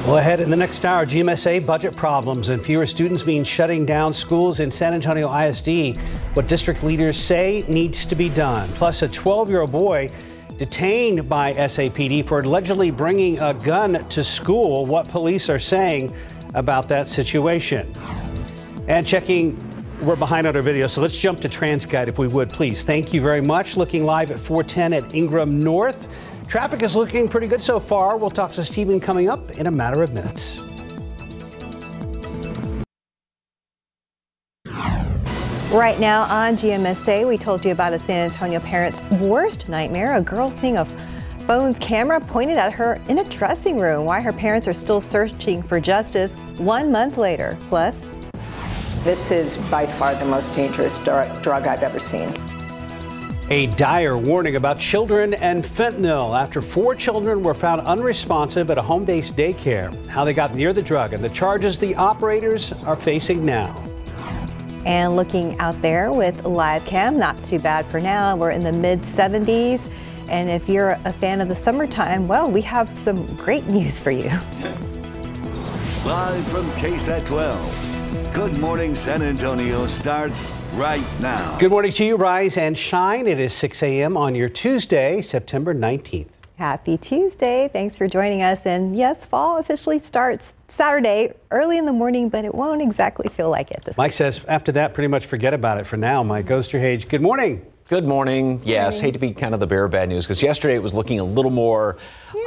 Well, ahead in the next hour, GMSA budget problems and fewer students mean shutting down schools in San Antonio ISD. What district leaders say needs to be done. Plus, a 12-year-old boy detained by SAPD for allegedly bringing a gun to school. What police are saying about that situation. And checking, we're behind on our video, so let's jump to TransGuide if we would, please. Thank you very much. Looking live at 410 at Ingram North. Traffic is looking pretty good so far. We'll talk to Stephen coming up in a matter of minutes. Right now on GMSA, we told you about a San Antonio parent's worst nightmare, a girl seeing a phone's camera pointed at her in a dressing room. Why her parents are still searching for justice 1 month later. Plus, this is by far the most dangerous drug I've ever seen. A dire warning about children and fentanyl after 4 children were found unresponsive at a home-based daycare. How they got near the drug and the charges the operators are facing now. And looking out there with live cam, not too bad for now. We're in the mid-70s. And if you're a fan of the summertime, well, we have some great news for you. Live from KSAT 12. Good Morning San Antonio starts right now. Good morning to you, Rise and Shine. It is 6 a.m. on your Tuesday, September 19th. Happy Tuesday. Thanks for joining us. And yes, fall officially starts Saturday early in the morning, but it won't exactly feel like it this Mike says after that, pretty much forget about it for now. Mike Osterhage, good morning. Good morning. Yes, hate to be kind of the bearer of bad news because yesterday it was looking a little more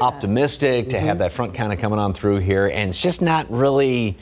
optimistic to have that front kind of coming on through here, and it's just not really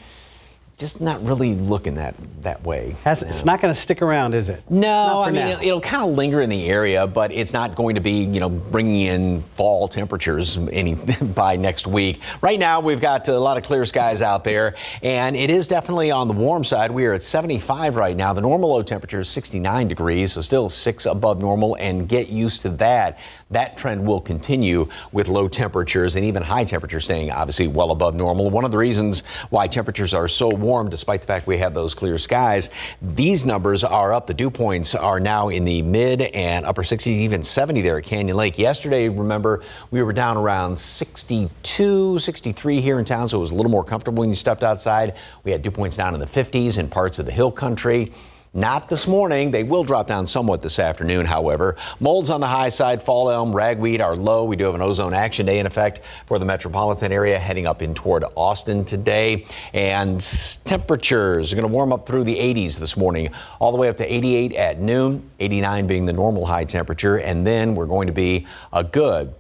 looking that way. It's not going to stick around, is it? No, I mean, it'll kind of linger in the area, but it's not going to be, bringing in fall temperatures by next week. Right now, we've got a lot of clear skies out there, and it is definitely on the warm side. We are at 75 right now. The normal low temperature is 69 degrees, so still 6 above normal, and get used to that. That trend will continue with low temperatures and even high temperatures staying obviously well above normal. One of the reasons why temperatures are so warm, despite the fact we have those clear skies, these numbers are up. The dew points are now in the mid and upper 60s, even 70 there at Canyon Lake. Yesterday, remember, we were down around 62, 63 here in town, so it was a little more comfortable when you stepped outside. We had dew points down in the 50s in parts of the hill country. Not this morning. They will drop down somewhat this afternoon, however. Molds on the high side, fall elm, ragweed are low. We do have an ozone action day in effect for the metropolitan area, heading up in toward Austin today. And temperatures are going to warm up through the 80s this morning, all the way up to 88 at noon, 89 being the normal high temperature. And then we're going to be a good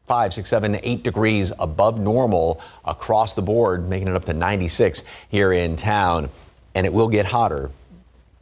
5, 6, 7, 8 degrees above normal across the board, making it up to 96 here in town. And it will get hotter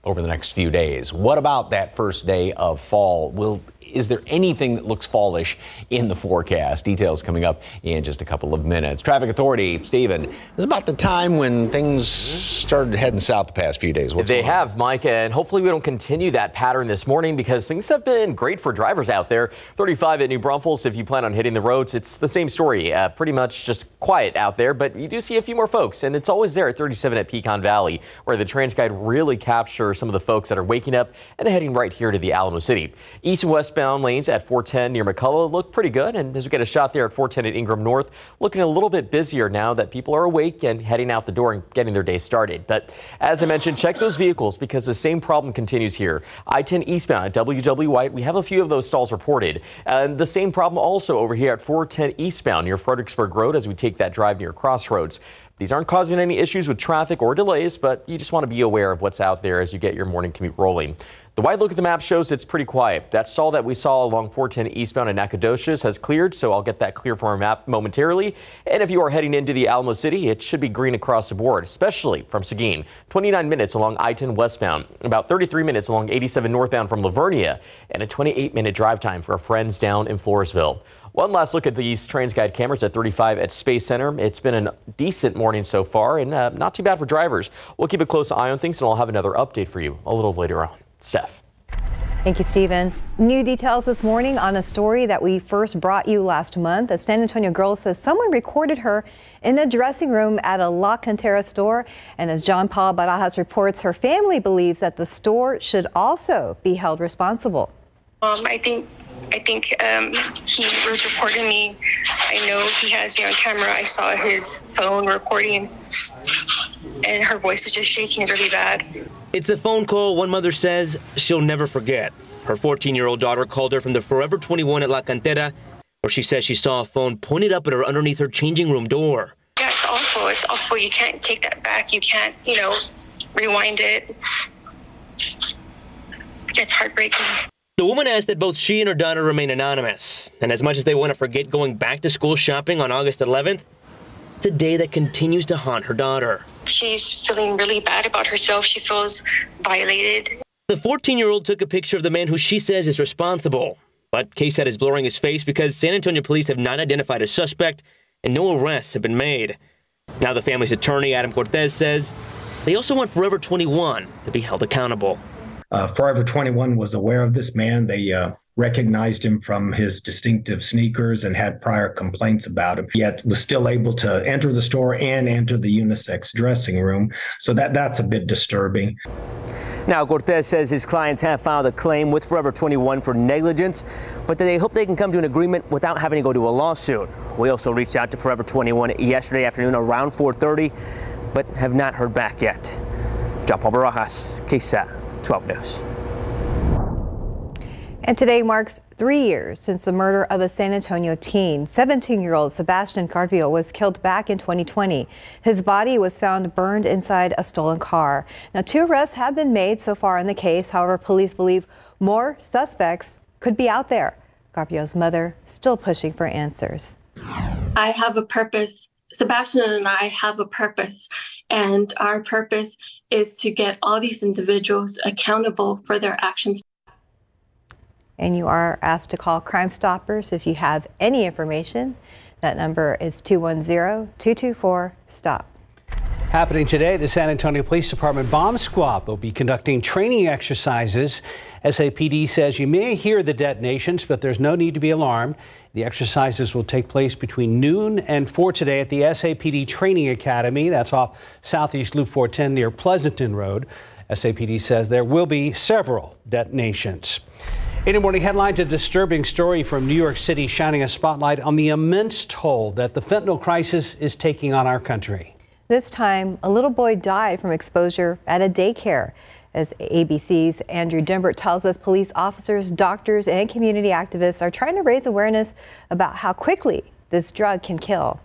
over the next few days. What about that first day of fall? Is there anything that looks fallish in the forecast? Details coming up in just a couple of minutes. Traffic Authority, Stephen, it's about the time when things started heading south the past few days. They have, Mike, and hopefully we don't continue that pattern this morning because things have been great for drivers out there. 35 at New Braunfels, if you plan on hitting the roads, it's the same story. Pretty much just quiet out there, but you do see a few more folks, and it's always there at 37 at Pecan Valley, where the TransGuide really captures some of the folks that are waking up and heading right here to the Alamo City. East and westbound lanes at 410 near McCullough look pretty good, and as we get a shot there at 410 at Ingram North, looking a little bit busier now that people are awake and heading out the door and getting their day started. But as I mentioned, check those vehicles because the same problem continues here. I-10 eastbound at W.W. White, we have a few of those stalls reported, and the same problem also over here at 410 eastbound near Fredericksburg Road as we take that drive near Crossroads. These aren't causing any issues with traffic or delays, but you just want to be aware of what's out there as you get your morning commute rolling. The wide look at the map shows it's pretty quiet. That stall that we saw along 410 eastbound in Nacogdoches has cleared, so I'll get that clear from our map momentarily. And if you are heading into the Alamo City, it should be green across the board, especially from Seguin. 29 minutes along I-10 westbound, about 33 minutes along 87 northbound from Livernia, and a 28-minute drive time for our friends down in Floresville. One last look at these TransGuide cameras at 35 at Space Center. It's been a decent morning so far and not too bad for drivers. We'll keep a close eye on things and I'll have another update for you a little later on. Steph. Thank you, Stephen. New details this morning on a story that we first brought you last month. A San Antonio girl says someone recorded her in a dressing room at a La Cantera store. And as John Paul Barajas reports, her family believes that the store should also be held responsible. I think he was reporting me, I know he has me on camera. I saw his phone recording, and her voice is just shaking really bad. It's a phone call one mother says she'll never forget. Her 14-year-old daughter called her from the Forever 21 at La Cantera, where she says she saw a phone pointed up at her underneath her changing room door. Yeah, it's awful. It's awful. You can't take that back. You can't, rewind it. It's heartbreaking. The woman asked that both she and her daughter remain anonymous. And as much as they want to forget going back to school shopping on August 11th, it's a day that continues to haunt her daughter. She's feeling really bad about herself. She feels violated. The 14-year-old took a picture of the man who she says is responsible. But KSAT is blurring his face because San Antonio police have not identified a suspect and no arrests have been made. Now the family's attorney, Adam Cortez, says they also want Forever 21 to be held accountable. Forever 21 was aware of this man. They recognized him from his distinctive sneakers and had prior complaints about him, yet was still able to enter the store and enter the unisex dressing room. So that's a bit disturbing. Now, Cortez says his clients have filed a claim with Forever 21 for negligence, but they hope they can come to an agreement without having to go to a lawsuit. We also reached out to Forever 21 yesterday afternoon around 4:30, but have not heard back yet. John Paul Barajas, KSAT 12 News. And today marks 3 years since the murder of a San Antonio teen. 17-year-old Sebastian Carpio was killed back in 2020. His body was found burned inside a stolen car. Now, 2 arrests have been made so far in the case. However, police believe more suspects could be out there. Carpio's mother still pushing for answers. I have a purpose. Sebastian and I have a purpose, and our purpose is to get all these individuals accountable for their actions. And you are asked to call Crime Stoppers if you have any information. That number is 210-224-STOP. Happening today, the San Antonio Police Department Bomb Squad will be conducting training exercises. SAPD says you may hear the detonations, but there's no need to be alarmed. The exercises will take place between noon and 4 today at the SAPD Training Academy. That's off Southeast Loop 410 near Pleasanton Road. SAPD says there will be several detonations. In the morning headlines, a disturbing story from New York City shining a spotlight on the immense toll that the fentanyl crisis is taking on our country. This time, a little boy died from exposure at a daycare. As ABC's Andrew Dimbert tells us, police officers, doctors, and community activists are trying to raise awareness about how quickly this drug can kill.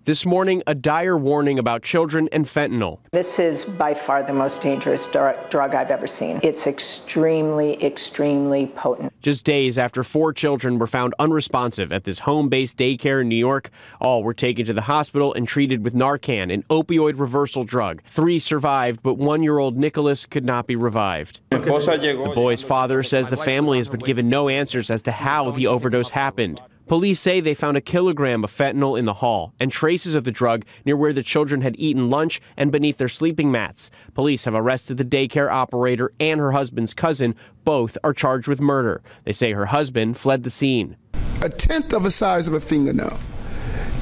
This morning, a dire warning about children and fentanyl. This is by far the most dangerous drug I've ever seen. It's extremely, extremely potent. Just days after 4 children were found unresponsive at this home-based daycare in New York, all were taken to the hospital and treated with Narcan, an opioid reversal drug. 3 survived, but 1-year-old Nicholas could not be revived. The boy's father says the family has been given no answers as to how the overdose happened. Police say they found a kilogram of fentanyl in the hall and traces of the drug near where the children had eaten lunch and beneath their sleeping mats. Police have arrested the daycare operator and her husband's cousin. Both are charged with murder. They say her husband fled the scene. A tenth of the size of a fingernail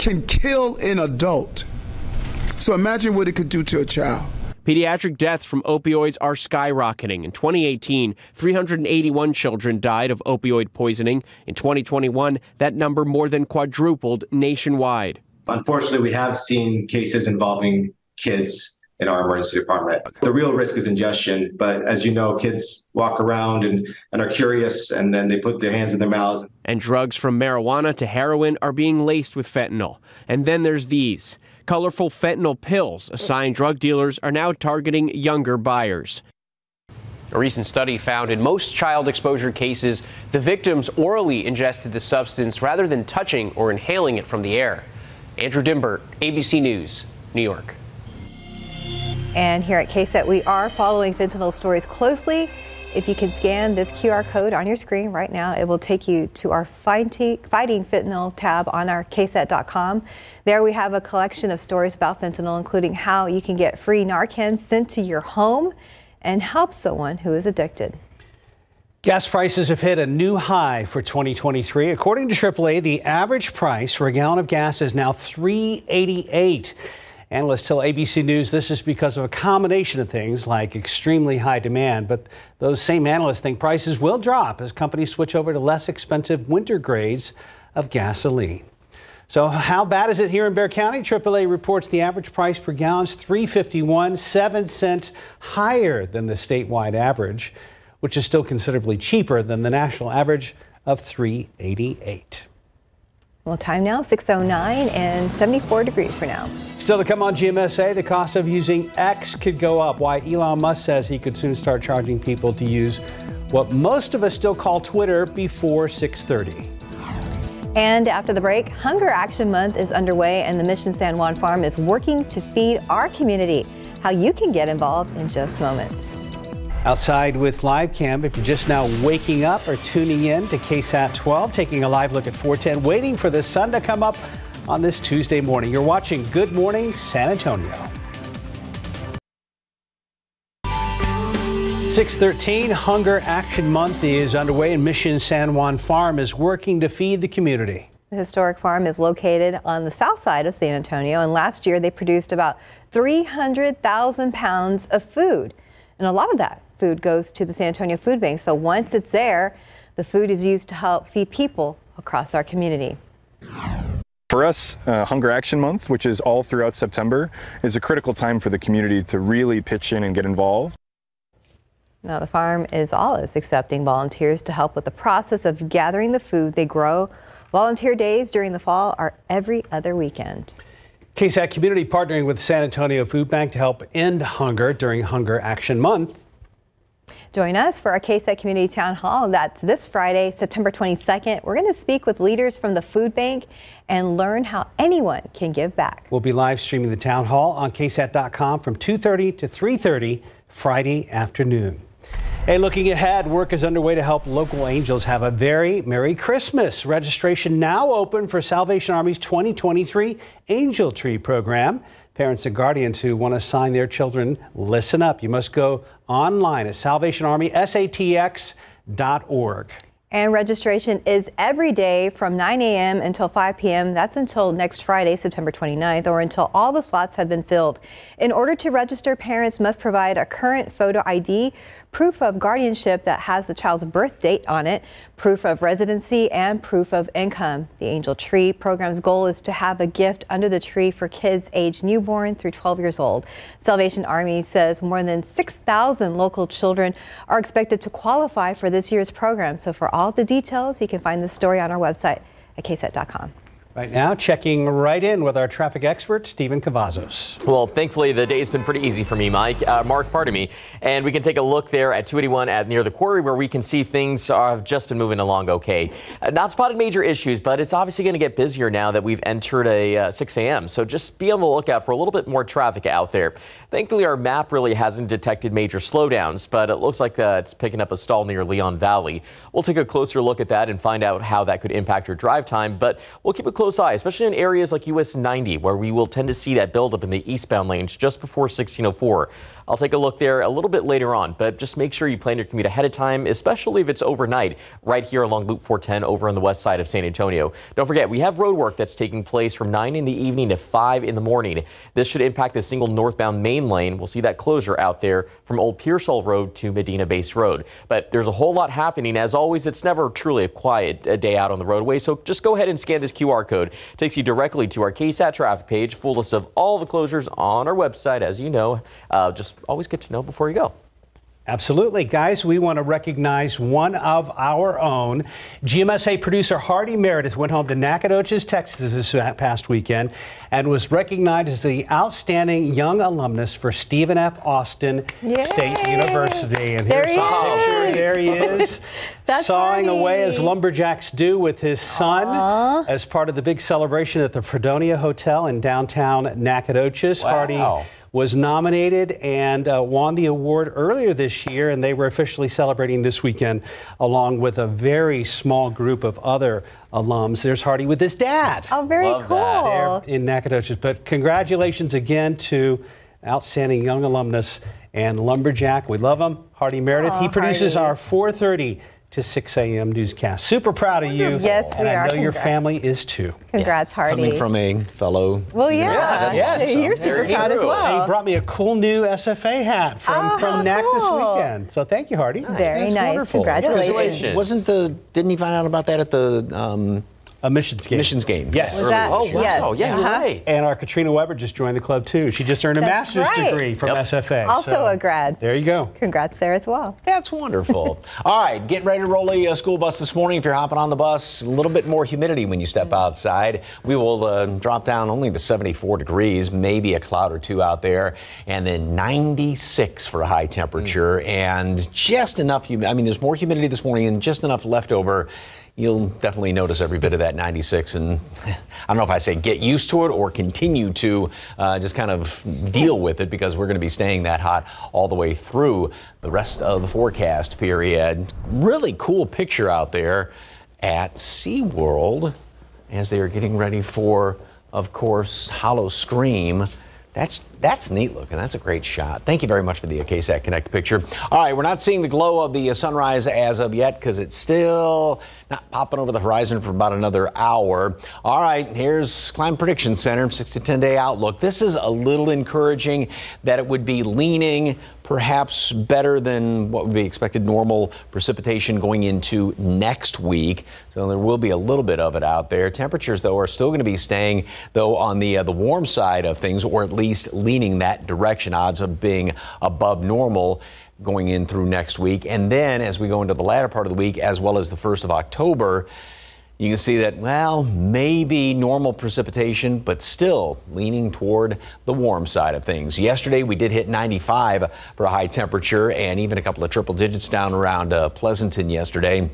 can kill an adult. So imagine what it could do to a child. Pediatric deaths from opioids are skyrocketing. In 2018, 381 children died of opioid poisoning. In 2021, that number more than quadrupled nationwide. Unfortunately, we have seen cases involving kids in our emergency department. The real risk is ingestion, but as you know, kids walk around and are curious, and then they put their hands in their mouths. And drugs from marijuana to heroin are being laced with fentanyl. And then there's these. Colorful fentanyl pills, a sign drug dealers are now targeting younger buyers. A recent study found in most child exposure cases, the victims orally ingested the substance rather than touching or inhaling it from the air. Andrew Dimbert, ABC News, New York. And here at KSAT, we are following fentanyl stories closely. If you can scan this QR code on your screen right now, it will take you to our Fighting Fentanyl tab on our KSAT.com. There we have a collection of stories about fentanyl, including how you can get free Narcan sent to your home and help someone who is addicted. Gas prices have hit a new high for 2023. According to AAA, the average price for a gallon of gas is now $3.88. Analysts tell ABC News this is because of a combination of things like extremely high demand, but those same analysts think prices will drop as companies switch over to less expensive winter grades of gasoline. So how bad is it here in Bexar County? AAA reports the average price per gallon is $3.51, 7 cents higher than the statewide average, which is still considerably cheaper than the national average of $3.88. Well, time now, 6:09 and 74 degrees for now. Still to come on GMSA, the cost of using X could go up. Why Elon Musk says he could soon start charging people to use what most of us still call Twitter before 6:30. And after the break, Hunger Action Month is underway and the Mission San Juan Farm is working to feed our community. How you can get involved in just moments. Outside with Live Cam, if you're just now waking up or tuning in to KSAT 12, taking a live look at 410, waiting for the sun to come up on this Tuesday morning. You're watching Good Morning San Antonio. 6:13, Hunger Action Month is underway and Mission San Juan Farm is working to feed the community. The historic farm is located on the south side of San Antonio, and last year they produced about 300,000 pounds of food. And a lot of that food goes to the San Antonio Food Bank. So once it's there, the food is used to help feed people across our community. For us, Hunger Action Month, which is all throughout September, is a critical time for the community to really pitch in and get involved. Now, the farm is always accepting volunteers to help with the process of gathering the food they grow. Volunteer days during the fall are every other weekend. KSAT Community partnering with San Antonio Food Bank to help end hunger during Hunger Action Month. Join us for our KSAT Community Town Hall. That's this Friday, September 22nd. We're going to speak with leaders from the food bank and learn how anyone can give back. We'll be live streaming the town hall on KSAT.com from 2:30 to 3:30 Friday afternoon. Hey, looking ahead, work is underway to help local angels have a very Merry Christmas. Registration now open for Salvation Army's 2023 Angel Tree program. Parents and guardians who want to sign their children, listen up. You must go online at salvationarmysatx.org. And registration is every day from 9 a.m. until 5 p.m. That's until next Friday, September 29th, or until all the slots have been filled. In order to register, parents must provide a current photo ID, proof of guardianship that has the child's birth date on it, proof of residency, and proof of income. The Angel Tree program's goal is to have a gift under the tree for kids aged newborn through 12 years old. Salvation Army says more than 6,000 local children are expected to qualify for this year's program. So for all the details, you can find this story on our website at ksat.com. Right now, checking right in with our traffic expert, Stephen Cavazos. Well, thankfully, the day's been pretty easy for me, Mark, pardon me. And we can take a look there at 281 near the quarry where we can see things have just been moving along okay. Not spotted major issues, but it's obviously going to get busier now that we've entered a 6 a.m. So just be on the lookout for a little bit more traffic out there. Thankfully, our map really hasn't detected major slowdowns, but it looks like it's picking up a stall near Leon Valley. We'll take a closer look at that and find out how that could impact your drive time, but we'll keep a close eye, especially in areas like US 90, where we will tend to see that buildup in the eastbound lanes just before 1604. I'll take a look there a little bit later on, but just make sure you plan your commute ahead of time, especially if it's overnight, right here along Loop 410 over on the west side of San Antonio. Don't forget, we have road work that's taking place from 9 in the evening to 5 in the morning. This should impact the single northbound main lane. We'll see that closure out there from Old Pearsall Road to Medina Base Road. But there's a whole lot happening. As always, it's never truly a quiet day out on the roadway, so just go ahead and scan this QR code. It takes you directly to our KSAT traffic page, full list of all the closures on our website, as you know. Just always good to know before you go. Absolutely. Guys, we want to recognize one of our own. GMSA producer Hardy Meredith went home to Nacogdoches, Texas this past weekend and was recognized as the outstanding young alumnus for Stephen F. Austin State University. And here's some picture. There he is, sawing away as lumberjacks do with his son as part of the big celebration at the Fredonia Hotel in downtown Nacogdoches. Hardy was nominated and won the award earlier this year, and they were officially celebrating this weekend along with a very small group of other alums. There's Hardy with his dad. Oh, very cool. There in Nacogdoches. But congratulations again to outstanding young alumnus and lumberjack. We love him. Hardy Meredith. He produces our 4:30 to 6 a.m. newscast. Super proud of you. Yes, we and I are. know your family is too. Congrats, Hardy. Coming from a fellow. Well, yeah. You're super proud as well. He brought me a cool new SFA hat from NAC this weekend. So thank you, Hardy. Very nice. Wonderful. Congratulations. Didn't he find out about that at the A missions game. Missions game. Yes. Was that- Oh, wow. yes. Yeah, Uh-huh. right. And our Katrina Weber just joined the club, too. She just earned a That's master's right. degree from SFA. Also so a grad. There you go. Congrats there as well. That's wonderful. All right, getting ready to roll a school bus this morning. If you're hopping on the bus, a little bit more humidity when you step outside. We will drop down only to 74 degrees, maybe a cloud or two out there, and then 96 for a high temperature, and just enough. I mean, there's more humidity this morning and just enough left over. You'll definitely notice every bit of that 96, and I don't know if I say get used to it or continue to just kind of deal with it, because we're going to be staying that hot all the way through the rest of the forecast period. Really cool picture out there at SeaWorld as they are getting ready for, of course, Howl-O-Scream. That's neat looking. That's a great shot. Thank you very much for the KSAT Connect picture. All right, we're not seeing the glow of the sunrise as of yet because it's still not popping over the horizon for about another hour. All right, here's Climate Prediction Center, 6 to 10 day outlook. This is a little encouraging that it would be leaning perhaps better than what would be expected normal precipitation going into next week. So there will be a little bit of it out there. Temperatures, though, are still going to be staying, though, on the warm side of things, or at least leaning that direction. Odds of being above normal going in through next week. And then as we go into the latter part of the week, as well as the 1st of October, you can see that, well, maybe normal precipitation, but still leaning toward the warm side of things. Yesterday, we did hit 95 for a high temperature, and even a couple of triple digits down around Pleasanton yesterday.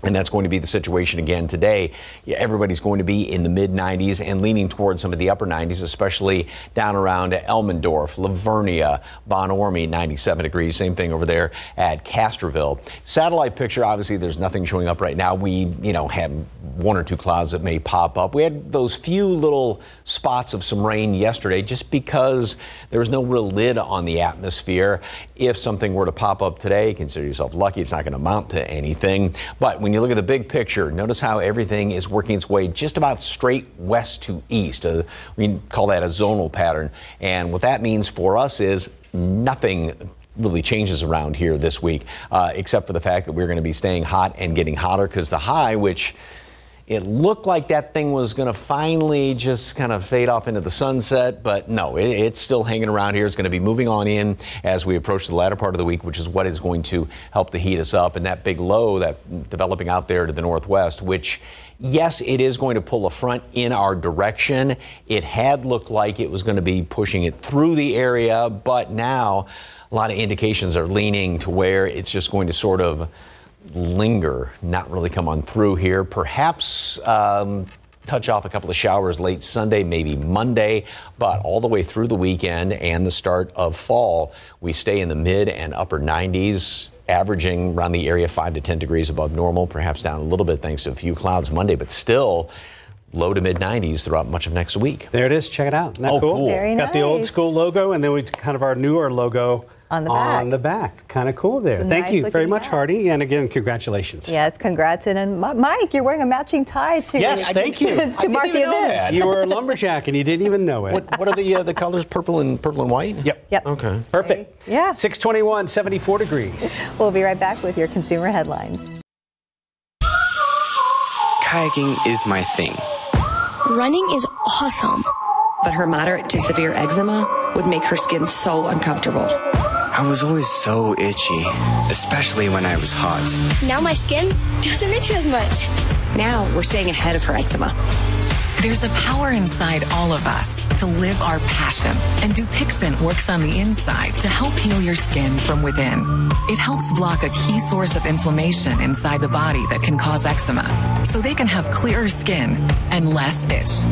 And that's going to be the situation again today. Yeah, everybody's going to be in the mid-90s and leaning towards some of the upper 90s, especially down around Elmendorf, Lavernia, Von Ormy, 97 degrees. Same thing over there at Castroville. Satellite picture, obviously, there's nothing showing up right now. We, have one or two clouds that may pop up. We had those few little spots of some rain yesterday just because there was no real lid on the atmosphere. If something were to pop up today, consider yourself lucky. It's not going to amount to anything. But when you look at the big picture, notice how everything is working its way just about straight west to east. We call that a zonal pattern. And what that means for us is nothing really changes around here this week, except for the fact that we're going to be staying hot and getting hotter, because the high, which it looked like that thing was going to finally just kind of fade off into the sunset, but no, it's still hanging around here. It's going to be moving on in as we approach the latter part of the week, which is what is going to help to heat us up. And that big low that developing out there to the northwest, which, yes, it is going to pull a front in our direction. It had looked like it was going to be pushing it through the area, but now a lot of indications are leaning to where it's just going to sort of linger, not really come on through here. Perhaps touch off a couple of showers late Sunday, maybe Monday, but all the way through the weekend and the start of fall, we stay in the mid and upper 90s, averaging around the area 5 to 10 degrees above normal, perhaps down a little bit thanks to a few clouds Monday, but still low to mid 90s throughout much of next week. There it is. Check it out. Isn't that cool? Very nice. Got the old school logo, and then we kind of our newer logo on the back. Kind of cool there. Thank you very much, Hardy. And again, congratulations. Yes, congrats. And Mike, you're wearing a matching tie too. Yes, thank you. to mark the event. You were a lumberjack and you didn't even know it. What are the colors? Purple and white? Yep. Okay. Perfect. Yeah. 621, 74 degrees. We'll be right back with your consumer headlines. Kayaking is my thing. Running is awesome. But her moderate to severe eczema would make her skin so uncomfortable. I was always so itchy, especially when I was hot. Now my skin doesn't itch as much. Now we're staying ahead of her eczema. There's a power inside all of us to live our passion. And Dupixent works on the inside to help heal your skin from within. It helps block a key source of inflammation inside the body that can cause eczema, so they can have clearer skin and less itch.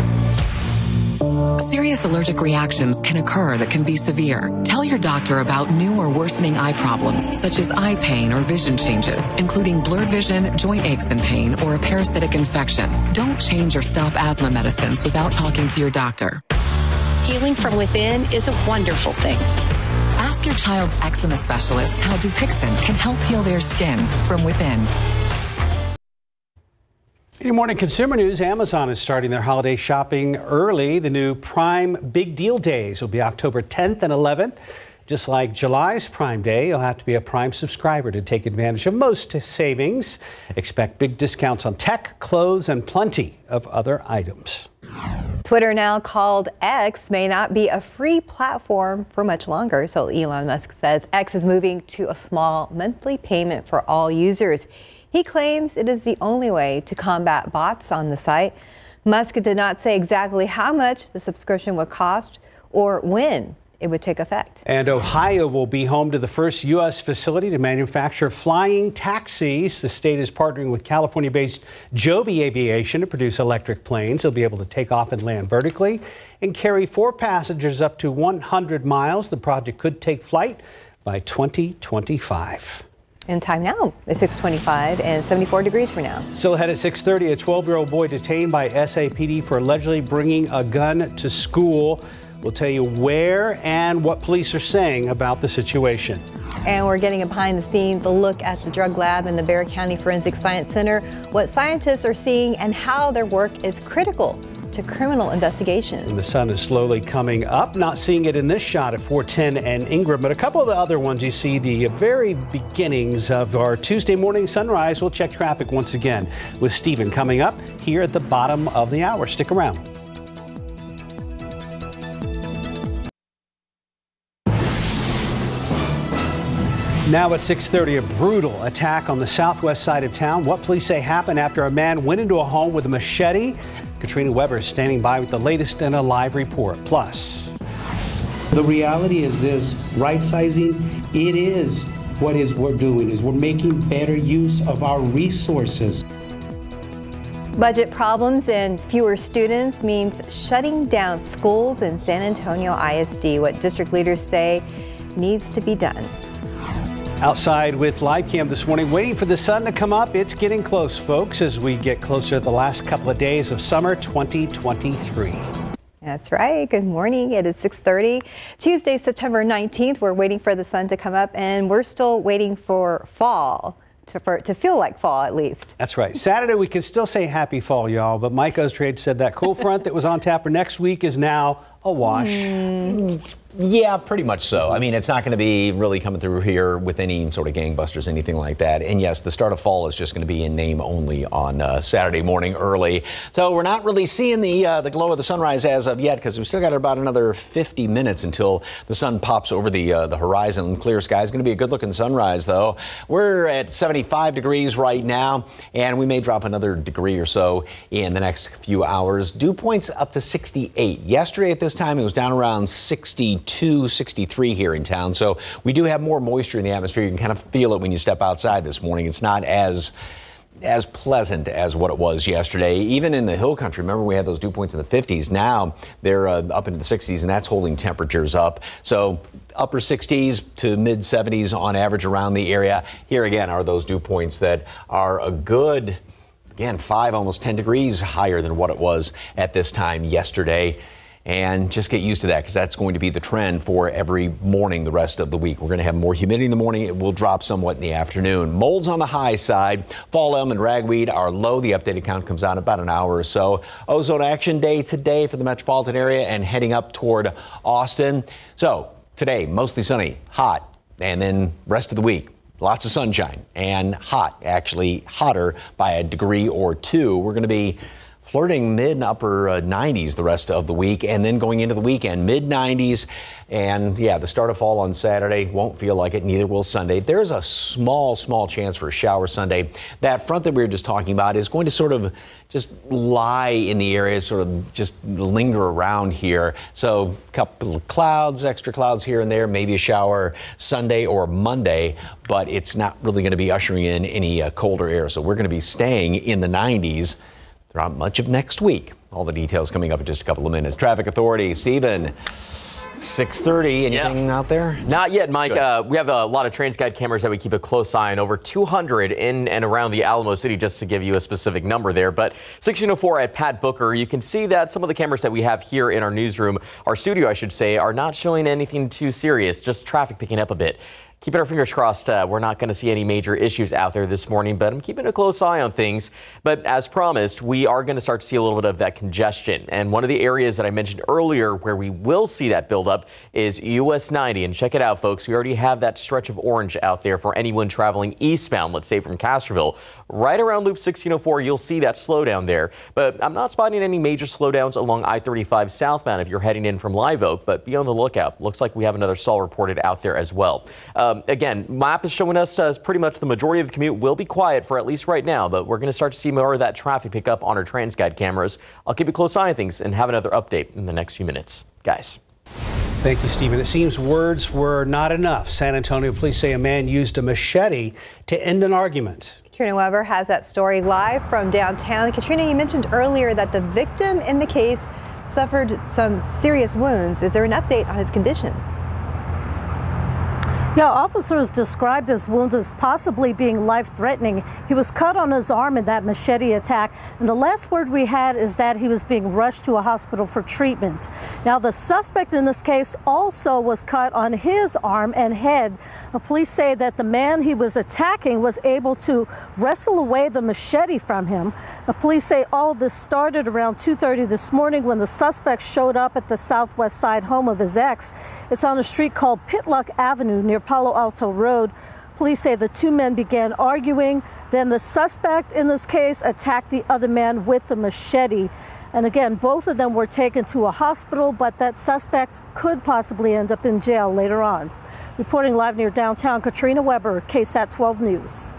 Serious allergic reactions can occur that can be severe. Tell your doctor about new or worsening eye problems, such as eye pain or vision changes, including blurred vision, joint aches and pain, or a parasitic infection. Don't change or stop asthma medicines without talking to your doctor. Healing from within is a wonderful thing. Ask your child's eczema specialist how Dupixent can help heal their skin from within. Good morning, consumer news. Amazon is starting their holiday shopping early. The new Prime Big Deal Days will be October 10th and 11th. Just like July's Prime Day, you'll have to be a Prime subscriber to take advantage of most savings. Expect big discounts on tech, clothes, and plenty of other items. Twitter, now called X, may not be a free platform for much longer. So Elon Musk says X is moving to a small monthly payment for all users. He claims it is the only way to combat bots on the site. Musk did not say exactly how much the subscription would cost or when it would take effect. And Ohio will be home to the first U.S. facility to manufacture flying taxis. The state is partnering with California-based Joby Aviation to produce electric planes. They'll be able to take off and land vertically and carry 4 passengers up to 100 miles. The project could take flight by 2025. And time now is 6:25 and 74 degrees for now. Still ahead at 6:30, a 12-year-old boy detained by SAPD for allegedly bringing a gun to school. We'll tell you where and what police are saying about the situation. And we're getting a behind-the-scenes look at the drug lab in the Bexar County Forensic Science Center, what scientists are seeing and how their work is critical to criminal investigations. And the sun is slowly coming up. Not seeing it in this shot at 410 and Ingram, but a couple of the other ones you see the very beginnings of our Tuesday morning sunrise. We'll check traffic once again with Stephen coming up here at the bottom of the hour. Stick around. Now at 6:30, a brutal attack on the southwest side of town. What police say happened after a man went into a home with a machete. Katrina Weber is standing by with the latest in a live report. Plus, the reality is this: right sizing, it is what we're doing is we're making better use of our resources. Budget problems and fewer students means shutting down schools in San Antonio ISD. What district leaders say needs to be done. Outside with live cam this morning, waiting for the sun to come up. It's getting close, folks, as we get closer to the last couple of days of summer 2023. That's right. Good morning. It is 6:30. Tuesday, September 19th. We're waiting for the sun to come up, and we're still waiting for fall. For it to feel like fall, at least. That's right. Saturday, we can still say happy fall, y'all, but Mike Ostrade said that cool front that was on tap for next week is now a wash. Yeah, pretty much so. I mean, it's not going to be really coming through here with any sort of gangbusters, anything like that. And yes, the start of fall is just going to be in name only on Saturday morning early. So we're not really seeing the glow of the sunrise as of yet, because we've still got about another 50 minutes until the sun pops over the horizon. Clear sky is going to be a good looking sunrise, though. We're at 75 degrees right now, and we may drop another degree or so in the next few hours. Dew points up to 68. Yesterday at this time, it was down around 62, 63 here in town. So we do have more moisture in the atmosphere. You can kind of feel it when you step outside this morning. It's not as pleasant as what it was yesterday. Even in the hill country, remember we had those dew points in the 50s. Now they're up into the 60s, and that's holding temperatures up. So upper 60s to mid 70s on average around the area. Here again are those dew points that are a good, again, 5, almost 10 degrees higher than what it was at this time yesterday. And just get used to that, because that's going to be the trend for every morning the rest of the week. We're going to have more humidity in the morning. It will drop somewhat in the afternoon. Molds on the high side. Fall elm and ragweed are low. The updated count comes out in about an hour or so. Ozone action day today for the metropolitan area and heading up toward Austin. So today, mostly sunny, hot, and then rest of the week, lots of sunshine and hot, actually hotter by a degree or two. We're going to be flirting mid and upper 90s the rest of the week, and then going into the weekend, mid 90s. And yeah, the start of fall on Saturday won't feel like it, neither will Sunday. There's a small chance for a shower Sunday. That front that we were just talking about is going to sort of just lie in the area, sort of just linger around here. So a couple of clouds, extra clouds here and there, maybe a shower Sunday or Monday, but it's not really going to be ushering in any colder air. So we're going to be staying in the 90s throughout much of next week. All the details coming up in just a couple of minutes. Traffic Authority, Stephen. 6:30. Anything out there? Not yet, Mike. We have a lot of TransGuide cameras that we keep a close eye on. Over 200 in and around the Alamo City, just to give you a specific number there. But 1604 at Pat Booker, you can see that some of the cameras that we have here in our newsroom, our studio, I should say, are not showing anything too serious. Just traffic picking up a bit. Keeping our fingers crossed, we're not going to see any major issues out there this morning, but I'm keeping a close eye on things. But as promised, we are going to start to see a little bit of that congestion. And one of the areas that I mentioned earlier where we will see that buildup is US 90. And check it out, folks. We already have that stretch of orange out there for anyone traveling eastbound, let's say from Castroville. Right around Loop 1604, you'll see that slowdown there. But I'm not spotting any major slowdowns along I-35 southbound if you're heading in from Live Oak. But be on the lookout. Looks like we have another stall reported out there as well. Again, map is showing us pretty much the majority of the commute will be quiet for at least right now, but we're going to start to see more of that traffic pick up on our TransGuide cameras. I'll keep a close eye on things and have another update in the next few minutes. Guys. Thank you, Stephen. It seems words were not enough. San Antonio police say a man used a machete to end an argument. Katrina Weber has that story live from downtown. Katrina, you mentioned earlier that the victim in the case suffered some serious wounds. Is there an update on his condition? Yeah, officers described his wounds as possibly being life-threatening. He was cut on his arm in that machete attack, and the last word we had is that he was being rushed to a hospital for treatment. Now, the suspect in this case also was cut on his arm and head. The police say that the man he was attacking was able to wrestle away the machete from him. The police say all of this started around 2:30 this morning when the suspect showed up at the southwest side home of his ex. It's on a street called Pitluck Avenue near Palo Alto Road. Police say the two men began arguing. Then the suspect in this case attacked the other man with the machete. And again, both of them were taken to a hospital, but that suspect could possibly end up in jail later on. Reporting live near downtown, Katrina Weber, KSAT 12 News.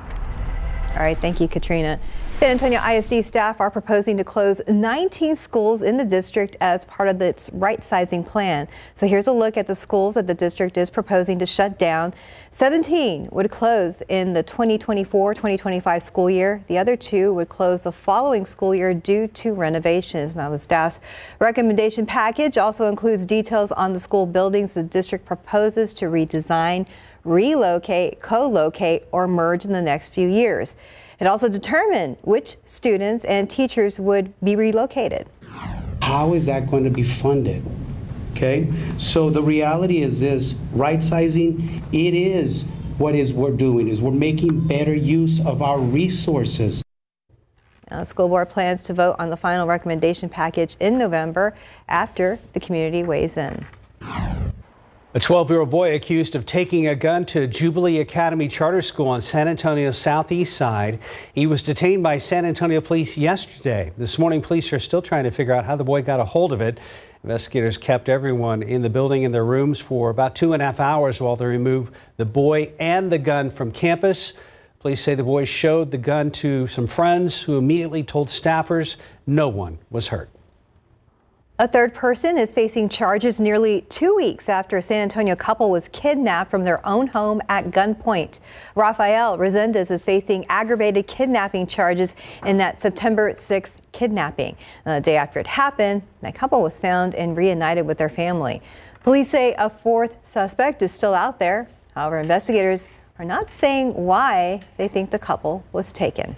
All right, thank you, Katrina. San Antonio ISD staff are proposing to close 19 schools in the district as part of its right-sizing plan. So here's a look at the schools that the district is proposing to shut down. 17 would close in the 2024-2025 school year. The other 2 would close the following school year due to renovations. Now, the staff's recommendation package also includes details on the school buildings the district proposes to redesign, relocate, co-locate, or merge in the next few years. It also determined which students and teachers would be relocated. How is that going to be funded? Okay, so the reality is this: right sizing, it is what we're doing is we're making better use of our resources. Now, the school board plans to vote on the final recommendation package in November after the community weighs in. A 12-year-old boy accused of taking a gun to Jubilee Academy Charter School on San Antonio's southeast side. He was detained by San Antonio police yesterday. This morning, police are still trying to figure out how the boy got a hold of it. Investigators kept everyone in the building in their rooms for about 2.5 hours while they removed the boy and the gun from campus. Police say the boy showed the gun to some friends who immediately told staffers no one was hurt. A third person is facing charges nearly 2 weeks after a San Antonio couple was kidnapped from their own home at gunpoint. Rafael Resendez is facing aggravated kidnapping charges in that September 6th kidnapping. The day after it happened, that couple was found and reunited with their family. Police say a fourth suspect is still out there. However, investigators are not saying why they think the couple was taken.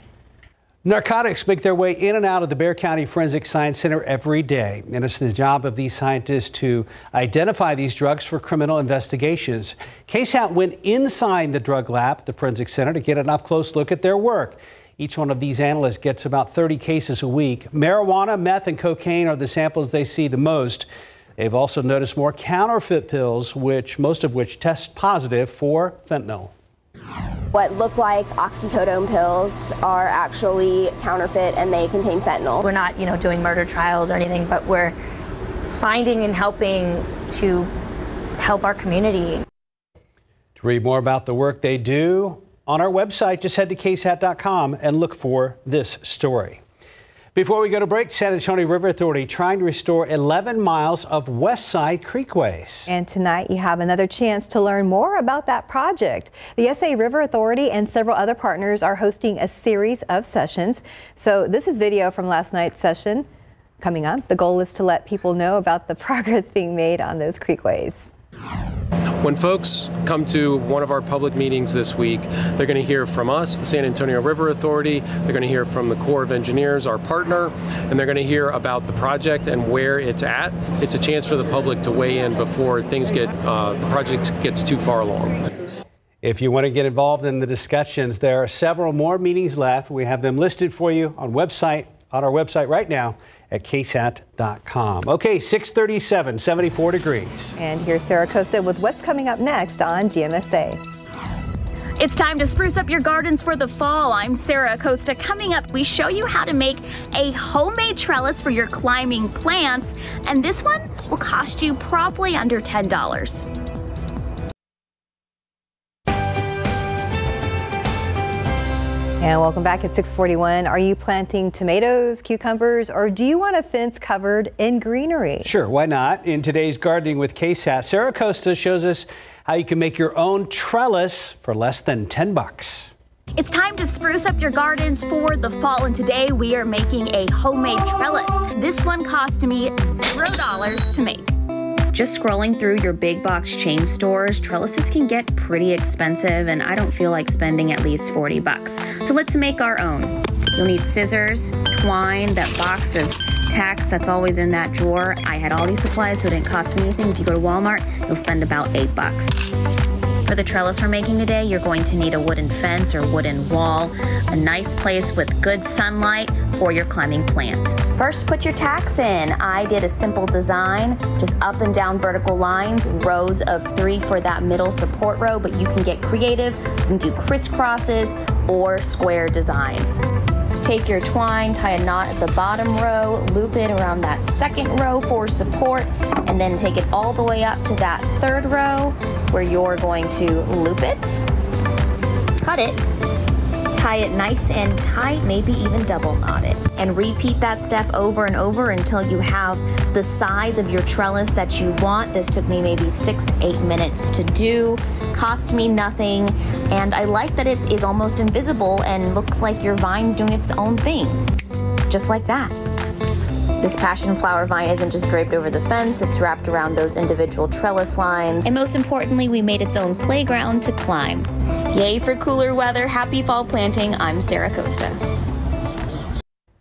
Narcotics make their way in and out of the Bexar County Forensic Science Center every day, and it's the job of these scientists to identify these drugs for criminal investigations. KSAT went inside the drug lab at the Forensic Center to get an up-close look at their work. Each one of these analysts gets about 30 cases a week. Marijuana, meth, and cocaine are the samples they see the most. They've also noticed more counterfeit pills, most of which test positive for fentanyl. What look like oxycodone pills are actually counterfeit and they contain fentanyl. We're not, doing murder trials or anything, but we're finding and helping to help our community. To read more about the work they do on our website, just head to ksat.com and look for this story. Before we go to break, San Antonio River Authority trying to restore 11 miles of West Side creekways. And tonight you have another chance to learn more about that project. The SA River Authority and several other partners are hosting a series of sessions. So this is video from last night's session coming up. The goal is to let people know about the progress being made on those creekways. When folks come to one of our public meetings this week, they're going to hear from us, the San Antonio River Authority, they're going to hear from the Corps of Engineers, our partner, and they're going to hear about the project and where it's at. It's a chance for the public to weigh in before the project gets too far along. If you want to get involved in the discussions, there are several more meetings left. We have them listed for you on our website right now at ksat.com. Okay, 637, 74 degrees. And here's Sarah Costa with what's coming up next on GMSA. It's time to spruce up your gardens for the fall. I'm Sarah Acosta. Coming up, we show you how to make a homemade trellis for your climbing plants, and this one will cost you probably under $10. And welcome back at 6:41. Are you planting tomatoes, cucumbers, or do you want a fence covered in greenery? Sure, why not? In today's Gardening with KSAT, Sarah Costa shows us how you can make your own trellis for less than $10. It's time to spruce up your gardens for the fall, and today we are making a homemade trellis. This one cost me $0 to make. Just scrolling through your big box chain stores, trellises can get pretty expensive, and I don't feel like spending at least $40. So let's make our own. You'll need scissors, twine, that box of tacks that's always in that drawer. I had all these supplies, so it didn't cost me anything. If you go to Walmart, you'll spend about $8. For the trellis we're making today, you're going to need a wooden fence or wooden wall, a nice place with good sunlight for your climbing plant. First, put your tacks in. I did a simple design, just up and down vertical lines, rows of 3 for that middle support row, but you can get creative. You can do crisscrosses or square designs. Take your twine, tie a knot at the bottom row, loop it around that second row for support, and then take it all the way up to that third row where you're going to loop it, cut it, tie it nice and tight, maybe even double knot it, and repeat that step over and over until you have the size of your trellis that you want. This took me maybe 6 to 8 minutes to do, cost me nothing, and I like that it is almost invisible and looks like your vine's doing its own thing, just like that. This passion flower vine isn't just draped over the fence, it's wrapped around those individual trellis lines. And most importantly, we made its own playground to climb. Yay for cooler weather, happy fall planting. I'm Sarah Costa.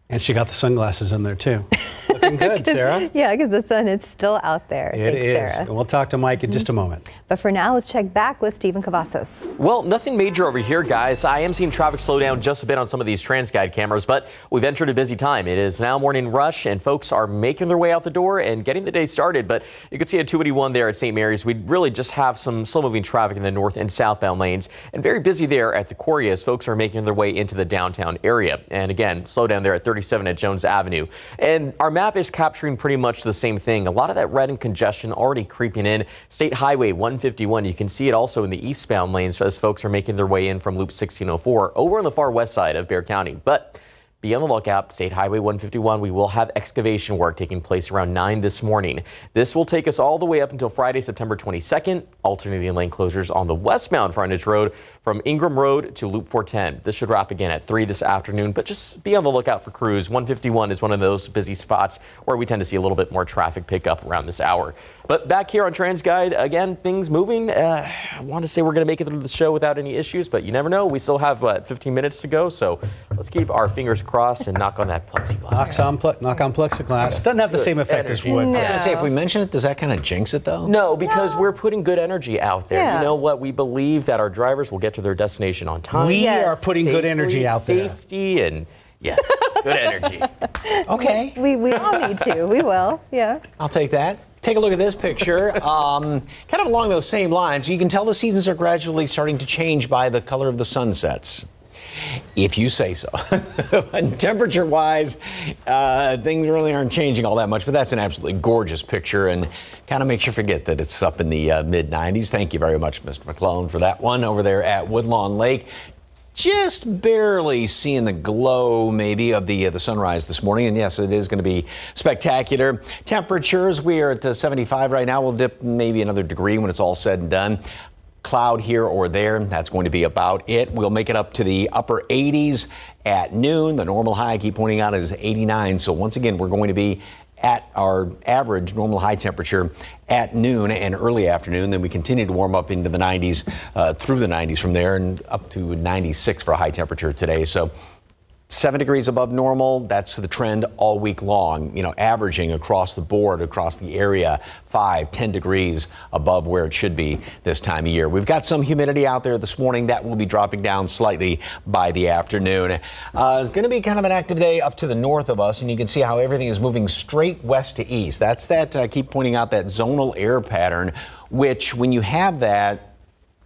And she got the sunglasses in there too. Looking good, Sarah. Yeah, because the sun is still out there. It is. And we'll talk to Mike in just a moment. But for now, let's check back with Stephen Cavazos. Well, nothing major over here, guys. I am seeing traffic slow down just a bit on some of these TransGuide cameras, but we've entered a busy time. It is now morning rush, and folks are making their way out the door and getting the day started. But you can see at 281 there at St. Mary's, we really just have some slow-moving traffic in the north and southbound lanes, and very busy there at the quarry as folks are making their way into the downtown area. And again, slow down there at 37 at Jones Avenue. And our map is capturing pretty much the same thing. A lot of that red and congestion already creeping in. State Highway 151, you can see it also in the eastbound lanes as folks are making their way in from Loop 1604 over on the far west side of Bexar County. But be on the lookout. State Highway 151, we will have excavation work taking place around 9 this morning. This will take us all the way up until Friday, September 22nd. Alternating lane closures on the westbound frontage road from Ingram Road to Loop 410. This should wrap again at 3 this afternoon, but just be on the lookout for crews. 151 is one of those busy spots where we tend to see a little bit more traffic pick up around this hour. But back here on TransGuide, again, things moving. I want to say we're going to make it through the show without any issues, but you never know. We still have, 15 minutes to go, so let's keep our fingers crossed and knock on that plexiglass. Knock on plexiglass. Yes. Doesn't have the same effect as wood. No. I was going to say, if we mention it, does that kind of jinx it, though? No, because we're putting good energy out there. Yeah. You know what? We believe that our drivers will get to their destination on time. We are putting good energy out there. Safety and, yes, good energy. Okay. We all need to. We will. Yeah. I'll take that. Take a look at this picture. Kind of along those same lines, you can tell the seasons are gradually starting to change by the color of the sunsets. If you say so. Temperature-wise, things really aren't changing all that much, but that's an absolutely gorgeous picture and kind of makes you forget that it's up in the mid-90s. Thank you very much, Mr. McClone, for that one over there at Woodlawn Lake. Just barely seeing the glow, maybe, of the sunrise this morning. And yes, it is going to be spectacular. Temperatures, we are at 75 right now. We'll dip maybe another degree when it's all said and done. Cloud here or there. That's going to be about it. We'll make it up to the upper 80s at noon. The normal high, I keep pointing out, is 89. So once again, we're going to be at our average normal high temperature at noon and early afternoon. Then we continue to warm up into the 90s, through the 90s from there, and up to 96 for a high temperature today. So 7 degrees above normal. That's the trend all week long, averaging across the board, across the area, 5-10 degrees above where it should be this time of year. We've got some humidity out there this morning that will be dropping down slightly by the afternoon. It's going to be kind of an active day up to the north of us, and you can see how everything is moving straight west to east. That's that, I keep pointing out that zonal air pattern, which when you have that,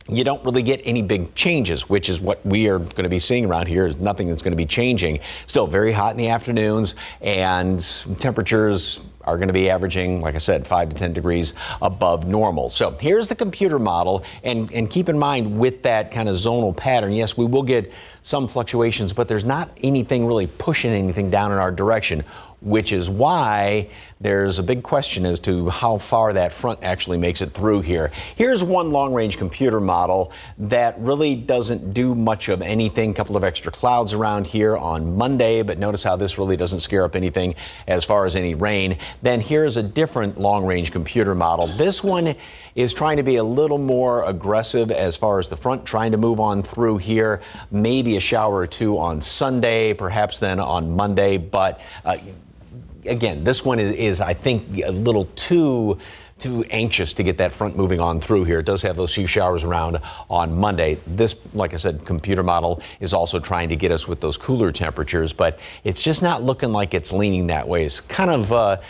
you don't really get any big changes, which is what we are going to be seeing around here. Is nothing that's going to be changing. Still very hot in the afternoons, and temperatures are going to be averaging, like I said, 5 to 10 degrees above normal. So here's the computer model, and keep in mind with that kind of zonal pattern, yes, we will get some fluctuations, but there's not anything really pushing anything down in our direction, which is why there's a big question as to how far that front actually makes it through here. Here's one long-range computer model that really doesn't do much of anything. A couple of extra clouds around here on Monday, but notice how this really doesn't scare up anything as far as any rain. Then here's a different long-range computer model. This one is trying to be a little more aggressive as far as the front, trying to move on through here. Maybe a shower or two on Sunday, perhaps then on Monday, but again, this one is, I think, a little too anxious to get that front moving on through here. It does have those few showers around on Monday. This, like I said, computer model is also trying to get us with those cooler temperatures, but it's just not looking like it's leaning that way. It's kind of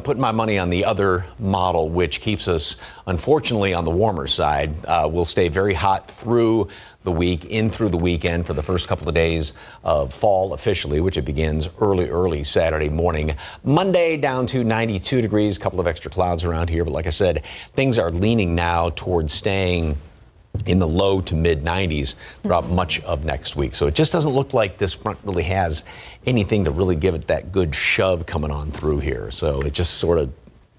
putting my money on the other model, which keeps us, unfortunately, on the warmer side. We'll stay very hot through the week, in through the weekend for the first couple of days of fall officially, which it begins early Saturday morning. Monday down to 92 degrees, a couple of extra clouds around here. But like I said, things are leaning now towards staying in the low to mid 90s throughout much of next week. So it just doesn't look like this front really has anything to really give it that good shove coming on through here. So it just sort of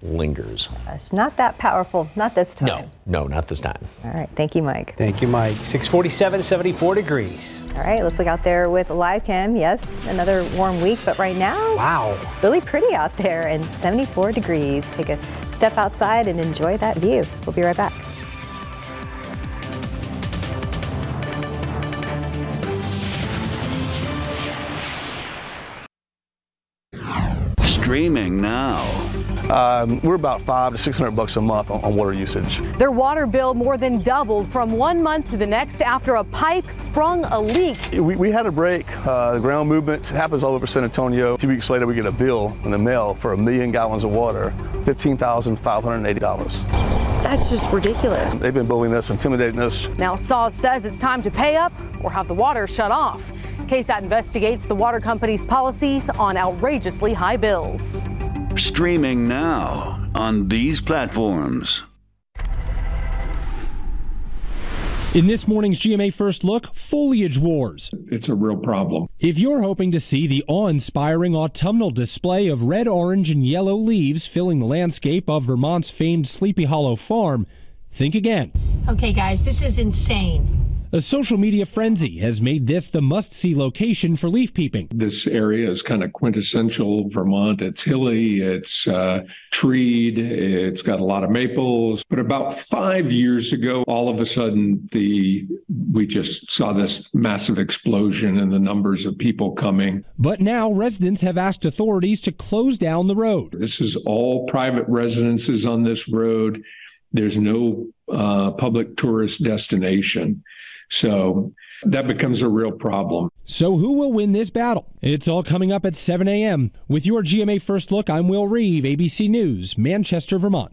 lingers. It's not that powerful, not this time. No, not this time. All right, thank you, Mike. Thank you, Mike. 647, 74 degrees. All right, let's look out there with live cam. Yes, another warm week, but right now, wow, really pretty out there and 74 degrees. Take a step outside and enjoy that view. We'll be right back. Streaming now. We're about $500 to $600 a month on water usage. Their water bill more than doubled from one month to the next after a pipe sprung a leak. We had a break. The ground movement happens all over San Antonio. A few weeks later, we get a bill in the mail for 1 million gallons of water, $15,580. That's just ridiculous. They've been bullying us, intimidating us. Now SAWS says it's time to pay up or have the water shut off. KSAT investigates the water company's policies on outrageously high bills. Streaming now on these platforms. In this morning's GMA First Look, foliage wars. It's a real problem. If you're hoping to see the awe-inspiring autumnal display of red, orange, and yellow leaves filling the landscape of Vermont's famed Sleepy Hollow Farm, think again. Okay, guys, this is insane. A social media frenzy has made this the must-see location for leaf peeping. This area is kind of quintessential Vermont. It's hilly, it's treed, it's got a lot of maples. But about 5 years ago, all of a sudden, we just saw this massive explosion in the numbers of people coming. But now residents have asked authorities to close down the road. This is all private residences on this road. There's no public tourist destination. So that becomes a real problem. So who will win this battle? It's all coming up at 7 a.m. With your GMA First Look, I'm Will Reeve, ABC News, Manchester, Vermont.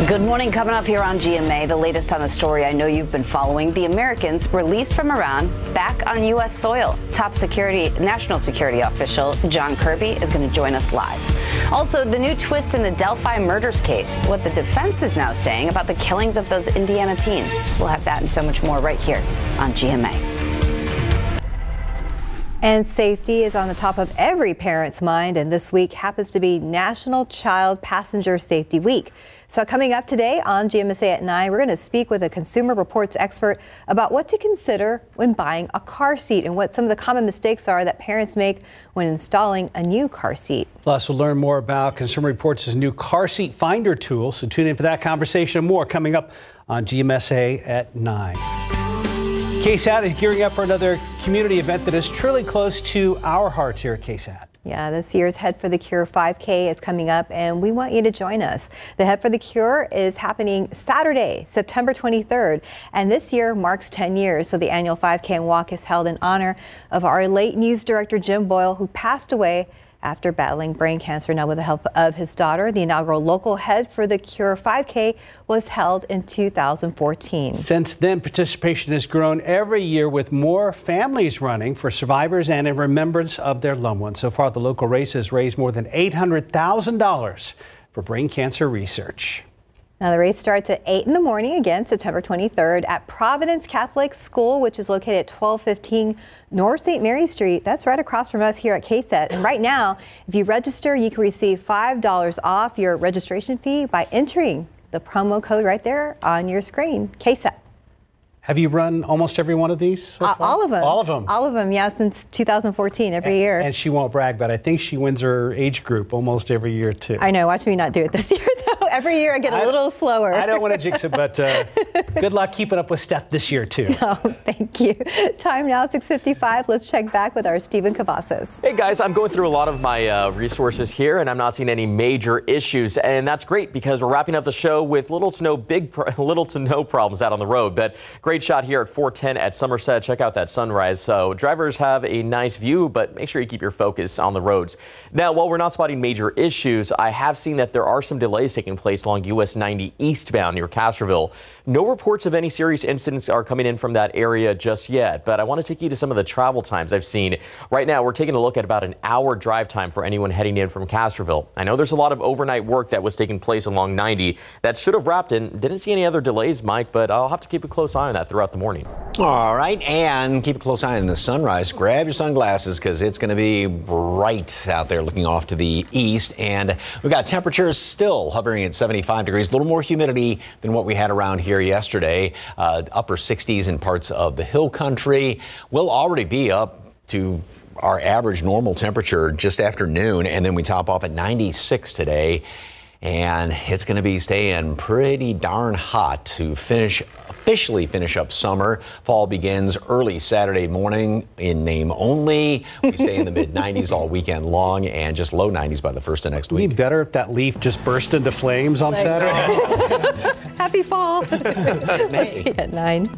Good morning. Coming up here on GMA, the latest on a story I know you've been following. The Americans released from Iran back on U.S. soil. Top national security official John Kirby is going to join us live. Also, the new twist in the Delphi murders case, what the defense is now saying about the killings of those Indiana teens. We'll have that and so much more right here on GMA. And safety is on the top of every parent's mind, and this week happens to be National Child Passenger Safety Week. So coming up today on GMSA at 9, we're going to speak with a Consumer Reports expert about what to consider when buying a car seat and what some of the common mistakes are that parents make when installing a new car seat. Plus, we'll learn more about Consumer Reports' new car seat finder tool. So tune in for that conversation and more coming up on GMSA at 9. KSAT is gearing up for another community event that is truly close to our hearts here at KSAT. Yeah, this year's Head for the Cure 5K is coming up, and we want you to join us. The Head for the Cure is happening Saturday, September 23rd, and this year marks 10 years. So the annual 5K and walk is held in honor of our late news director, Jim Boyle, who passed away after battling brain cancer. Now, with the help of his daughter, the inaugural local Head for the Cure 5K was held in 2014. Since then, participation has grown every year with more families running for survivors and in remembrance of their loved ones. So far, the local race has raised more than $800,000 for brain cancer research. Now, the race starts at 8 in the morning, again, September 23rd, at Providence Catholic School, which is located at 1215 North St. Mary Street. That's right across from us here at KSAT. And right now, if you register, you can receive $5 off your registration fee by entering the promo code right there on your screen, KSAT. Have you run almost every one of these so far? All of them. All of them? All of them, yeah, since 2014, every year. And she won't brag, but I think she wins her age group almost every year, too. I know. Watch me not do it this year, though. Every year I get a little slower. I don't want to jinx it, but good luck keeping up with Steph this year, too. Oh, thank you. Time now, 6:55. Let's check back with our Stephen Cavazos. Hey, guys, I'm going through a lot of my resources here, and I'm not seeing any major issues. And that's great because we're wrapping up the show with little to no problems out on the road. But great shot here at 410 at Somerset. Check out that sunrise. So drivers have a nice view, but make sure you keep your focus on the roads. Now, while we're not spotting major issues, I have seen that there are some delays taking place along US 90 eastbound near Castroville. No reports of any serious incidents are coming in from that area just yet, but I want to take you to some of the travel times I've seen. Right now, we're taking a look at about an hour drive time for anyone heading in from Castroville. I know there's a lot of overnight work that was taking place along 90 that should have wrapped in. Didn't see any other delays, Mike, but I'll have to keep a close eye on that throughout the morning. All right, and keep a close eye on the sunrise. Grab your sunglasses because it's going to be bright out there looking off to the east. And we've got temperatures still hovering at 75 degrees, a little more humidity than what we had around here yesterday. Upper 60s in parts of the hill country. We'll already be up to our average normal temperature just after noon, and then we top off at 96 today. And it's going to be staying pretty darn hot to officially finish up summer. Fall begins early Saturday morning in name only. We stay in the mid-90s all weekend long and just low 90s by the first of next week. It'd be better if that leaf just burst into flames on Saturday. Happy fall. May. Let's see at 9.